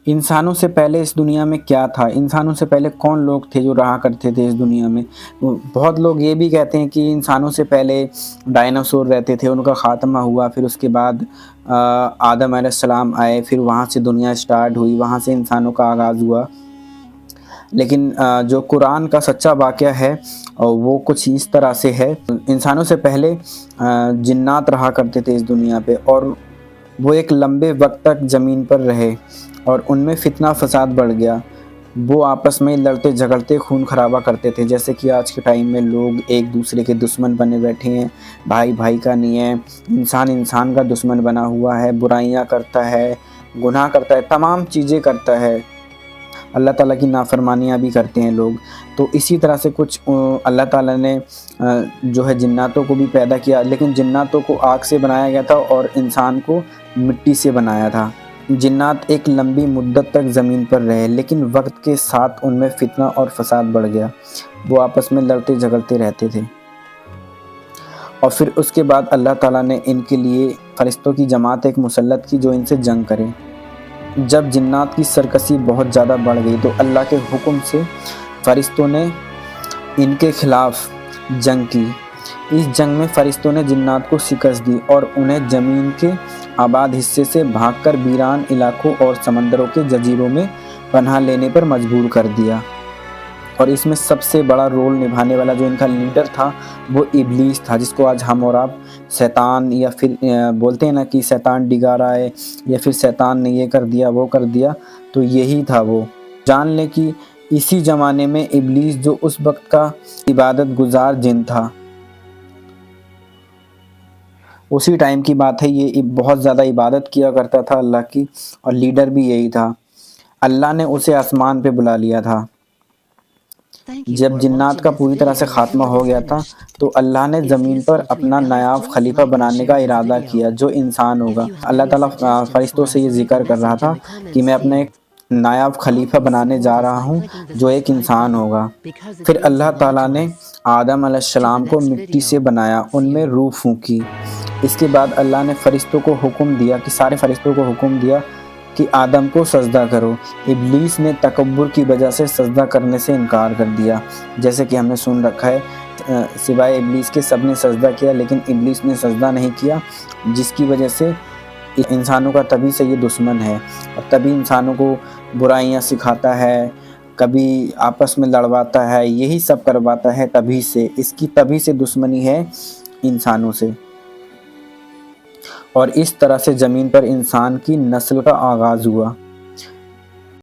انسانوں سے پہلے اس دنیا میں کیا تھا، انسانوں سے پہلے کون لوگ تھے جو رہا کرتے تھے اس دنیا میں؟ بہت لوگ یہ بھی کہتے ہیں کہ انسانوں سے پہلے ڈائناسور رہتے تھے، ان کا خاتمہ ہوا، پھر اس کے بعد آدم علیہ السلام آئے، پھر وہاں سے دنیا سٹارٹ ہوئی، وہاں سے انسانوں کا آغاز ہوا۔ لیکن جو قرآن کا سچا واقعہ ہے وہ کچھ اس طرح سے ہے۔ انسانوں سے پہلے جنات رہا کرتے تھے اس دنیا پہ، اور وہ ایک لمبے وقت تک زمین پر رہے، اور ان میں فتنہ فساد بڑھ گیا۔ وہ آپس میں لڑتے جھگڑتے خون خرابہ کرتے تھے، جیسے کہ آج کے ٹائم میں لوگ ایک دوسرے کے دشمن بنے بیٹھے ہیں، بھائی بھائی کا نہیں ہے، انسان انسان کا دشمن بنا ہوا ہے، برائیاں کرتا ہے، گناہ کرتا ہے، تمام چیزیں کرتا ہے، اللہ تعالیٰ کی نافرمانیاں بھی کرتے ہیں لوگ۔ تو اسی طرح سے کچھ اللہ تعالیٰ نے جو ہے جناتوں کو بھی پیدا کیا، لیکن جناتوں کو آگ سے بنایا گیا تھا اور انسان کو مٹی سے بنایا تھا۔ جنات ایک لمبی مدت تک زمین پر رہے، لیکن وقت کے ساتھ ان میں فتنہ اور فساد بڑھ گیا، وہ آپس میں لڑتے جھگڑتے رہتے تھے۔ اور پھر اس کے بعد اللہ تعالیٰ نے ان کے لیے فرشتوں کی جماعت ایک مسلط کی جو ان سے جنگ کرے۔ جب جنات کی سرکشی بہت زیادہ بڑھ گئی تو اللہ کے حکم سے فرشتوں نے ان کے خلاف جنگ کی۔ اس جنگ میں فرشتوں نے جنات کو شکست دی اور انہیں زمین کے آباد حصے سے بھاگ کر ویران علاقوں اور سمندروں کے جزیروں میں پناہ لینے پر مجبور کر دیا۔ اور اس میں سب سے بڑا رول نبھانے والا جو ان کا لیڈر تھا وہ ابلیس تھا، جس کو آج ہم اور آپ شیطان یا پھر بولتے ہیں نا کہ شیطان ڈگا رہا ہے، یا پھر شیطان نے یہ کر دیا وہ کر دیا، تو یہی تھا وہ۔ جان لیں کہ اسی زمانے میں ابلیس جو اس وقت کا عبادت گزار جن تھا، اسی ٹائم کی بات ہے، یہ بہت زیادہ عبادت کیا کرتا تھا اللہ کی، اور لیڈر بھی یہی تھا۔ اللہ نے اسے آسمان پہ بلا لیا تھا۔ جب جنات کا پوری طرح سے خاتمہ ہو گیا تھا تو اللہ نے زمین پر اپنا نایاب خلیفہ بنانے کا ارادہ کیا جو انسان ہوگا۔ اللہ تعالیٰ فرشتوں سے یہ ذکر کر رہا تھا کہ میں اپنا ایک نایاب خلیفہ بنانے جا رہا ہوں جو ایک انسان ہوگا۔ پھر اللہ تعالیٰ نے آدم علیہ السلام کو مٹی سے بنایا، ان میں روح پھونکی۔ اس کے بعد اللہ نے فرشتوں کو حکم دیا کہ سارے فرشتوں کو حکم دیا کہ آدم کو سجدہ کرو۔ ابلیس نے تکبر کی وجہ سے سجدہ کرنے سے انکار کر دیا، جیسے کہ ہم نے سن رکھا ہے سوائے ابلیس کے سب نے سجدہ کیا، لیکن ابلیس نے سجدہ نہیں کیا، جس کی وجہ سے انسانوں کا تبھی سے یہ دشمن ہے، اور تبھی انسانوں کو برائیاں سکھاتا ہے، کبھی آپس میں لڑواتا ہے، یہی سب کرواتا ہے، تبھی سے اس کی تبھی سے دشمنی ہے انسانوں سے۔ اور اس طرح سے زمین پر انسان کی نسل کا آغاز ہوا۔